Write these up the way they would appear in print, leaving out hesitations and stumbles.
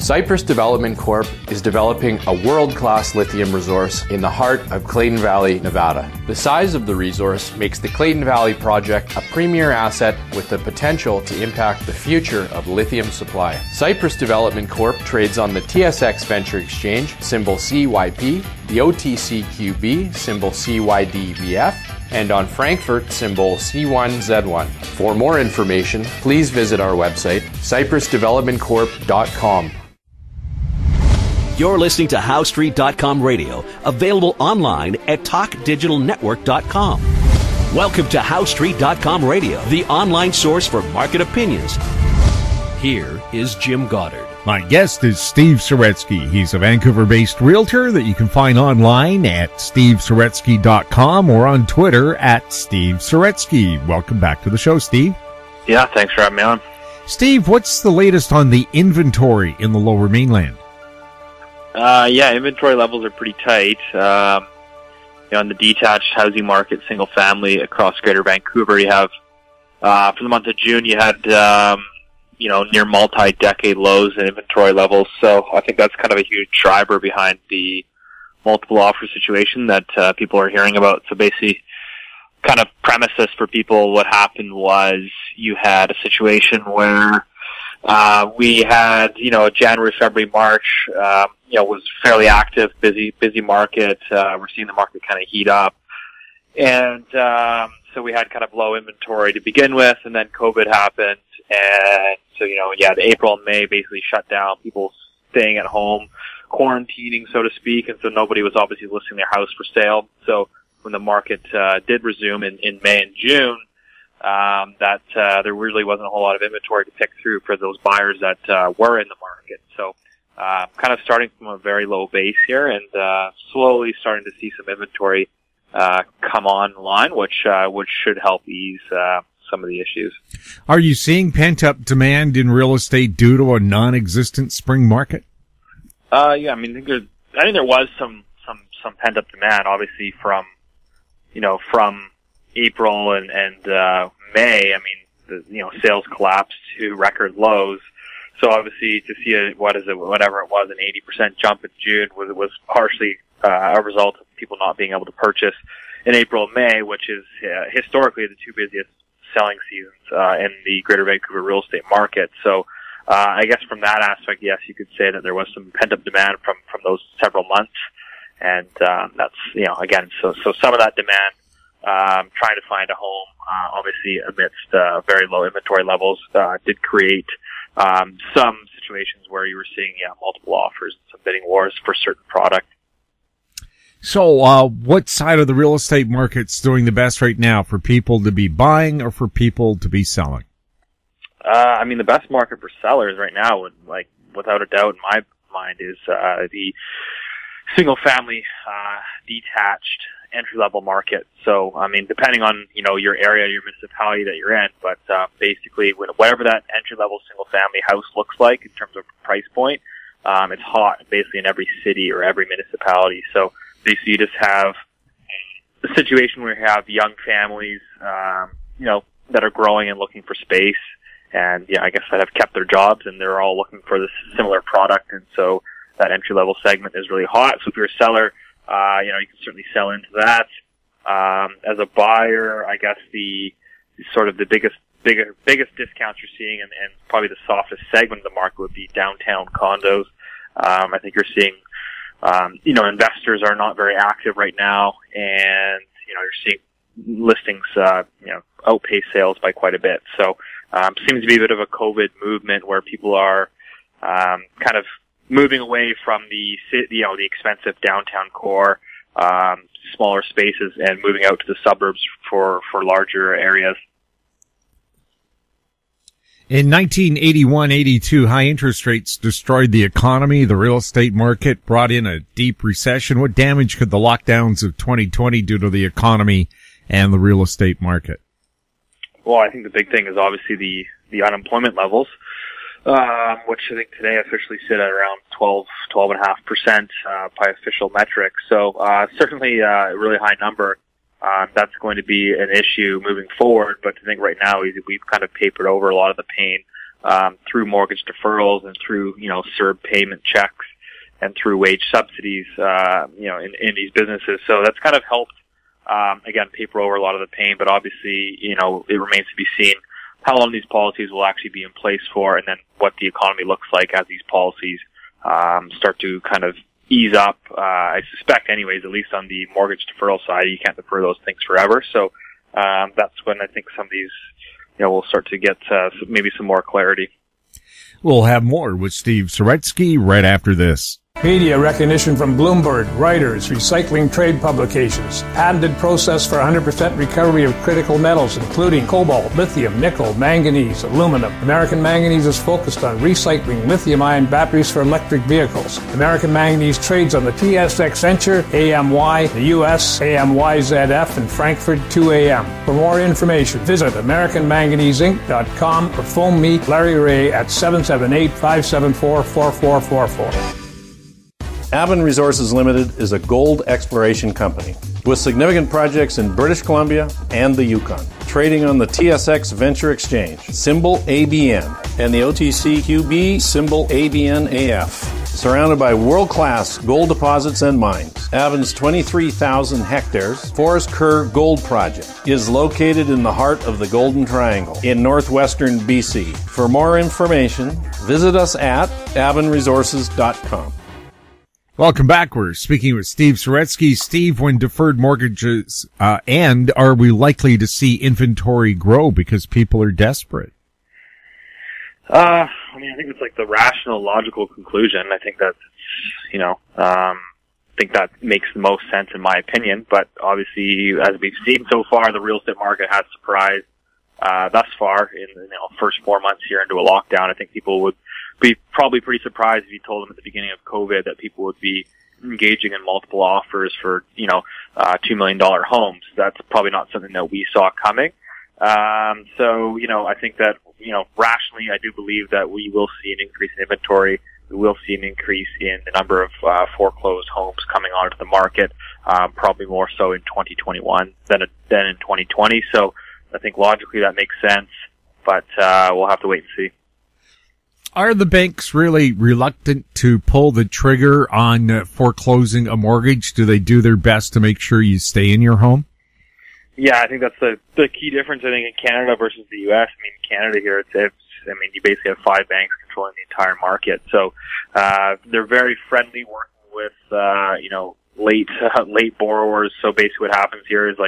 Cypress Development Corp. is developing a world-class lithium resource in the heart of Clayton Valley, Nevada. The size of the resource makes the Clayton Valley project a premier asset with the potential to impact the future of lithium supply. Cypress Development Corp. trades on the TSX Venture Exchange, symbol CYP, the OTCQB, symbol CYDVF, and on Frankfurt, symbol C1Z1. For more information, please visit our website, cypressdevelopmentcorp.com. You're listening to HowStreet.com radio, available online at TalkDigitalNetwork.com. Welcome to HowStreet.com radio, the online source for market opinions. Here is Jim Goddard. My guest is Steve Saretsky. He's a Vancouver-based realtor that you can find online at stevesaretsky.com or on Twitter at Steve Saretsky. Welcome back to the show, Steve. Yeah, thanks for having me on. Steve, what's the latest on the inventory in the Lower Mainland? Inventory levels are pretty tight. In the detached housing market, single family across Greater Vancouver, you have, for the month of June, you had, near multi-decade lows in inventory levels. So I think that's kind of a huge driver behind the multiple offer situation that people are hearing about. So basically, kind of premise this for people, what happened was you had a situation where we had, January, February, March, was fairly active, busy market. We're seeing the market kind of heat up. And so we had kind of low inventory to begin with, and then COVID happened. And so, the April and May basically shut down, people staying at home, quarantining, so to speak, and so nobody was obviously listing their house for sale. So when the market did resume in May and June, there really wasn't a whole lot of inventory to pick through for those buyers that were in the market. So kind of starting from a very low base here and slowly starting to see some inventory come online, which should help ease some of the issues. Are you seeing pent-up demand in real estate due to a non-existent spring market? I think there was some pent-up demand, obviously from April and May. I mean, sales collapsed to record lows. So obviously to see whatever it was, an 80% jump in June was partially a result of people not being able to purchase in April and May, which is historically the two busiest selling seasons in the Greater Vancouver real estate market. So I guess from that aspect, yes, you could say that there was some pent-up demand from those several months. And that's, again, so some of that demand trying to find a home, obviously amidst very low inventory levels, did create some situations where you were seeing multiple offers and some bidding wars for certain product. So what side of the real estate market's doing the best right now, for people to be buying or for people to be selling? The best market for sellers right now, without a doubt in my mind, is the single family detached entry-level market. So, depending on, your area, your municipality that you're in, but basically, whatever that entry-level single-family house looks like in terms of price point, it's hot basically in every city or every municipality. So, basically, you just have a situation where you have young families, that are growing and looking for space, and, I guess that have kept their jobs, and they're all looking for this similar product, and so that entry-level segment is really hot. So if you're a seller, you can certainly sell into that. As a buyer, I guess the biggest discounts you're seeing and probably the softest segment of the market would be downtown condos. I think you're seeing, investors are not very active right now, and, you're seeing listings, outpace sales by quite a bit. So, seems to be a bit of a COVID movement where people are, kind of moving away from the expensive downtown core, smaller spaces, and moving out to the suburbs for larger areas. In 1981-82, high interest rates destroyed the economy. The real estate market brought in a deep recession. What damage could the lockdowns of 2020 do to the economy and the real estate market? Well, I think the big thing is obviously the unemployment levels, which I think today officially sit at around 12.5% by official metrics. So certainly a really high number. That's going to be an issue moving forward, but I think right now we've kind of papered over a lot of the pain through mortgage deferrals and through, CERB payment checks and through wage subsidies, in these businesses. So that's kind of helped, again, paper over a lot of the pain, but obviously, it remains to be seen how long these policies will actually be in place for, and then what the economy looks like as these policies start to kind of ease up. I suspect anyways, at least on the mortgage deferral side, you can't defer those things forever. So that's when I think some of these, we'll start to get maybe some more clarity. We'll have more with Steve Saretsky right after this. Media recognition from Bloomberg, Reuters, recycling trade publications, patented process for 100% recovery of critical metals, including cobalt, lithium, nickel, manganese, aluminum. American Manganese is focused on recycling lithium-ion batteries for electric vehicles. American Manganese trades on the TSX Venture, AMY, the US, AMYZF, and Frankfurt 2AM. For more information, visit AmericanManganeseInc.com or phone me, Larry Ray, at 778-574-4444. Avon Resources Limited is a gold exploration company with significant projects in British Columbia and the Yukon. Trading on the TSX Venture Exchange, symbol ABN, and the OTCQB, symbol ABNAF. Surrounded by world-class gold deposits and mines, Avon's 23,000 hectares Forest Kerr Gold Project is located in the heart of the Golden Triangle in northwestern BC. For more information, visit us at avonresources.com. Welcome back. We're speaking with Steve Saretsky. Steve, when deferred mortgages end, are we likely to see inventory grow because people are desperate? I think it's like the rational, logical conclusion. I think that's, I think that makes the most sense in my opinion. But obviously, as we've seen so far, the real estate market has surprised thus far in the first 4 months here into a lockdown. I think people would be probably pretty surprised if you told them at the beginning of COVID that people would be engaging in multiple offers for, $2 million homes. That's probably not something that we saw coming. I think that, rationally, I do believe that we will see an increase in inventory. We will see an increase in the number of foreclosed homes coming onto the market, probably more so in 2021 than in 2020. So I think logically that makes sense, but we'll have to wait and see. Are the banks really reluctant to pull the trigger on foreclosing a mortgage? Do they do their best to make sure you stay in your home? Yeah, I think that's the key difference, I think, in Canada versus the U.S. I mean, Canada here, you basically have 5 banks controlling the entire market. So, they're very friendly working with, late borrowers. So basically what happens here is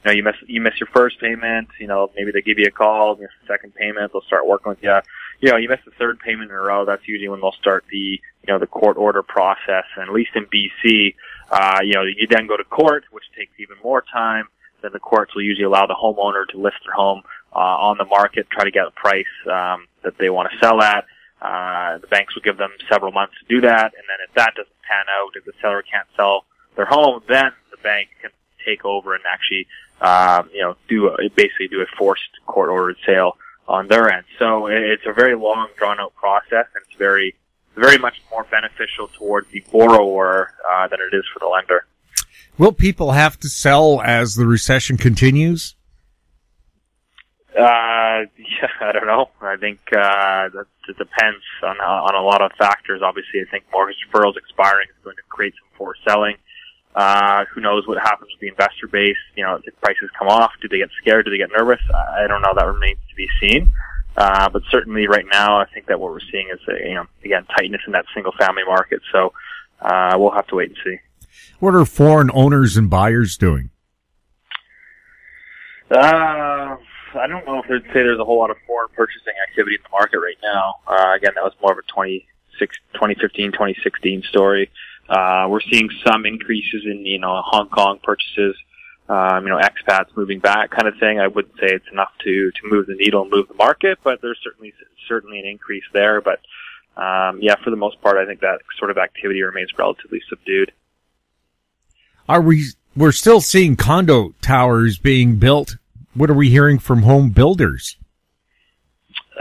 you miss your first payment, maybe they give you a call, miss the second payment, they'll start working with you. You miss the third payment in a row, that's usually when they'll start the court order process. And at least in BC, you then go to court, which takes even more time. Then the courts will usually allow the homeowner to list their home on the market, try to get a price that they want to sell at. The banks will give them several months to do that, and then if that doesn't pan out, if the seller can't sell their home, then the bank can take over and actually, do a forced court-ordered sale on their end. So it's a very long, drawn-out process, and it's very, very much more beneficial towards the borrower than it is for the lender. Will people have to sell as the recession continues? I don't know. I think it depends on a lot of factors. Obviously, I think mortgage deferrals expiring is going to create some forced selling. Who knows what happens with the investor base? If prices come off, do they get scared? Do they get nervous? I don't know. That remains to be seen. But certainly right now, I think that what we're seeing is, again, tightness in that single family market. So, we'll have to wait and see. What are foreign owners and buyers doing? I don't know if they'd say there's a whole lot of foreign purchasing activity in the market right now. Again, that was more of a 2015, 2016 story. We're seeing some increases in, Hong Kong purchases, expats moving back kind of thing. I wouldn't say it's enough to move the needle and move the market, but there's certainly an increase there. But, for the most part, I think that sort of activity remains relatively subdued. We're still seeing condo towers being built. What are we hearing from home builders?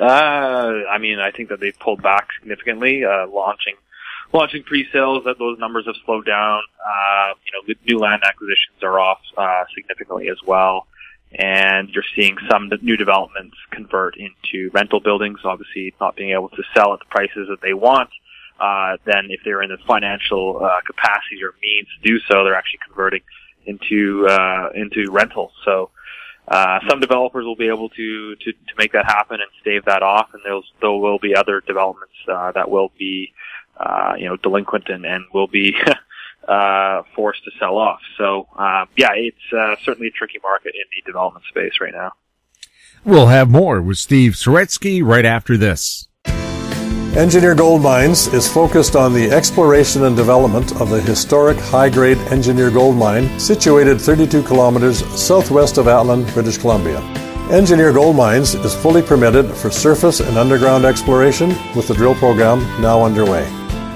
I think that they've pulled back significantly, launching pre-sales, that those numbers have slowed down. New land acquisitions are off significantly as well. and you're seeing some new developments convert into rental buildings. Obviously, not being able to sell at the prices that they want, then if they're in the financial capacity or means to do so, they're actually converting into rentals. So some developers will be able to make that happen and stave that off, and there will be other developments that will be delinquent and will be forced to sell off. So it's certainly a tricky market in the development space right now. We'll have more with Steve Saretsky right after this. Engineer Gold Mines is focused on the exploration and development of the historic high-grade Engineer Gold Mine situated 32 kilometers southwest of Atlin, British Columbia. Engineer Gold Mines is fully permitted for surface and underground exploration with the drill program now underway.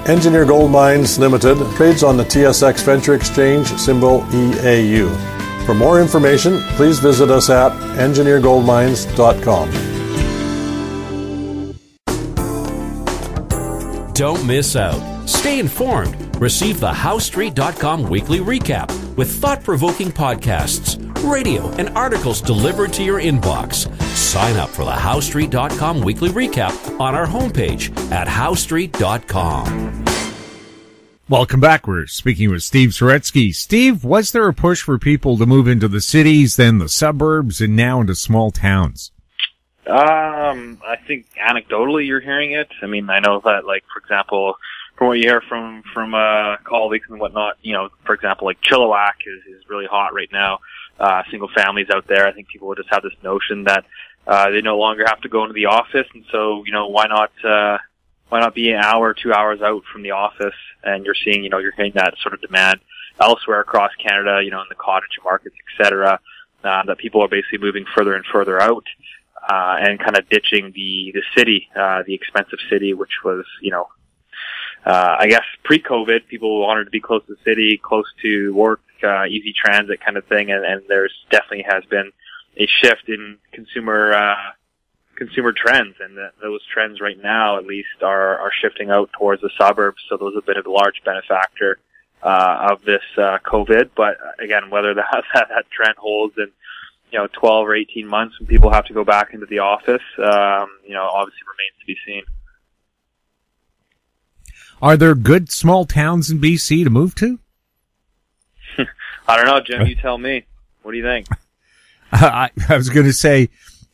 Engineer Gold Mines Limited trades on the TSX Venture Exchange, symbol EAU. For more information, please visit us at engineergoldmines.com. Don't miss out. Stay informed. Receive the HowStreet.com weekly recap with thought-provoking podcasts, radio, and articles delivered to your inbox. Sign up for the HowStreet.com weekly recap on our homepage at HowStreet.com. Welcome back. We're speaking with Steve Saretsky. Steve, was there a push for people to move into the cities, then the suburbs, and now into small towns? I think anecdotally you're hearing it. I mean, I know that, like, for example, from what you hear from colleagues and whatnot, for example, like Chilliwack is really hot right now. Single families out there. I think people will just have this notion that they no longer have to go into the office, and so why not be an hour, 2 hours out from the office? And you're seeing you're hearing that sort of demand elsewhere across Canada, in the cottage markets, etc. That people are basically moving further and further out. And kind of ditching the city, the expensive city, which was, I guess pre-COVID, people wanted to be close to the city, close to work, easy transit kind of thing. And there's definitely has been a shift in consumer trends. And those trends right now, at least, are shifting out towards the suburbs. So those have been a large benefactor, of this, COVID. But again, whether that trend holds in 12 or 18 months when people have to go back into the office, obviously remains to be seen. Are there good small towns in BC to move to? I don't know, Jim. You tell me. What do you think? I was going to say,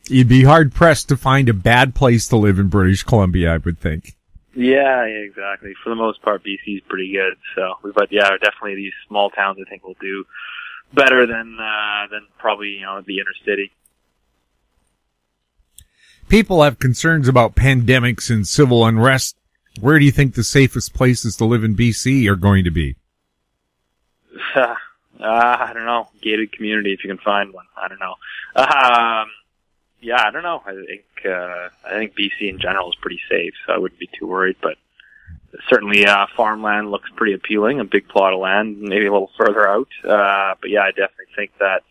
you'd be hard-pressed to find a bad place to live in British Columbia, I would think. Yeah, exactly. For the most part, BC is pretty good. But definitely these small towns I think will do better than probably the inner city. People have concerns about pandemics and civil unrest. Where do you think the safest places to live in BC are going to be? I don't know. Gated community, if you can find one. I don't know. I don't know. I think BC in general is pretty safe, so I wouldn't be too worried. But certainly, farmland looks pretty appealing. A big plot of land, maybe a little further out. But yeah, I definitely think that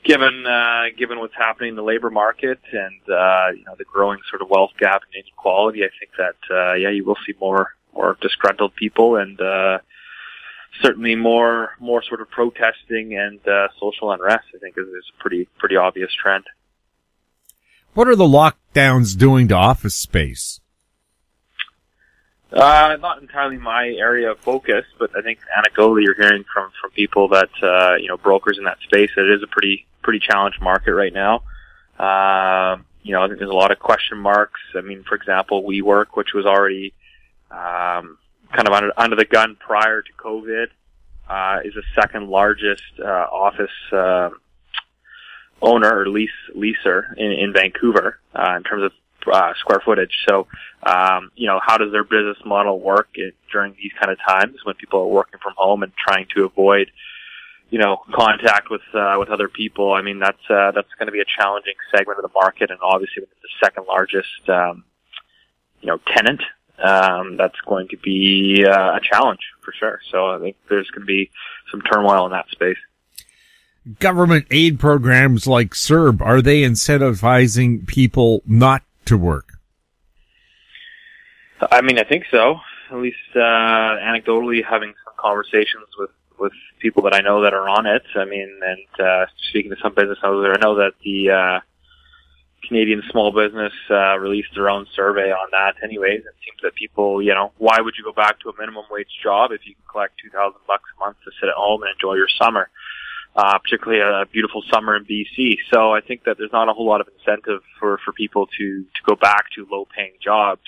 given what's happening in the labor market and the growing sort of wealth gap and inequality, I think that you will see more disgruntled people and certainly more sort of protesting and social unrest. I think is a pretty obvious trend. What are the lockdowns doing to office space? Not entirely my area of focus, but I think anecdotally you're hearing from people that, brokers in that space, that it is a pretty challenged market right now. I think there's a lot of question marks. I mean, for example, WeWork, which was already, kind of under the gun prior to COVID, is the second largest, office, owner or leaser in Vancouver, in terms of square footage. So, how does their business model work during these kind of times when people are working from home and trying to avoid, contact with other people? I mean, that's going to be a challenging segment of the market, and obviously with the second largest, tenant, that's going to be a challenge for sure. So I think there's going to be some turmoil in that space. Government aid programs like CERB, are they incentivizing people not to work? I mean, I think so. At least anecdotally, having some conversations with with people that I know that are on it. I mean, and speaking to some business owners, I know that the Canadian Small Business released their own survey on that. Anyways, it seems that people, why would you go back to a minimum wage job if you can collect $2,000 a month to sit at home and enjoy your summer? Particularly a beautiful summer in BC. So I think that there's not a whole lot of incentive for people to go back to low-paying jobs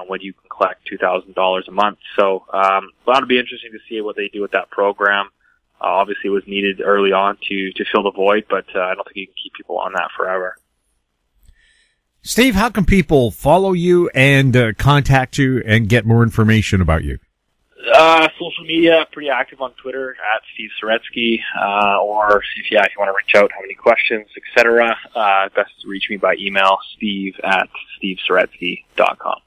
when you can collect $2,000 a month. So that'll be interesting to see what they do with that program. Obviously, it was needed early on to fill the void, but I don't think you can keep people on that forever. Steve, how can people follow you and contact you and get more information about you? Social media, pretty active on Twitter at Steve Saretsky, or if you want to reach out, have any questions, etc., best to reach me by email, steve@stevesaretsky.com.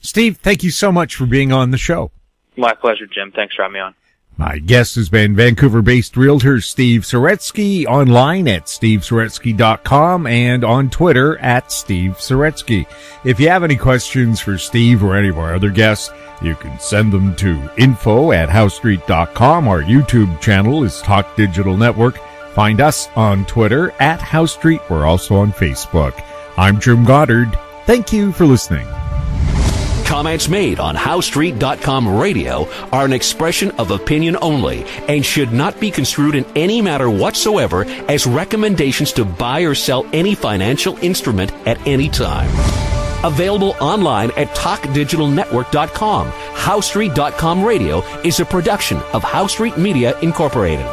Steve, thank you so much for being on the show. My pleasure, Jim. Thanks for having me on. My guest has been Vancouver-based realtor Steve Saretsky, online at stevesaretsky.com and on Twitter at Steve Saretsky. If you have any questions for Steve or any of our other guests, you can send them to info@housestreet.com. Our YouTube channel is Talk Digital Network. Find us on Twitter at House Street. We're also on Facebook. I'm Jim Goddard. Thank you for listening. Comments made on HowStreet.com radio are an expression of opinion only and should not be construed in any matter whatsoever as recommendations to buy or sell any financial instrument at any time. Available online at TalkDigitalNetwork.com. HowStreet.com radio is a production of House Street Media Incorporated.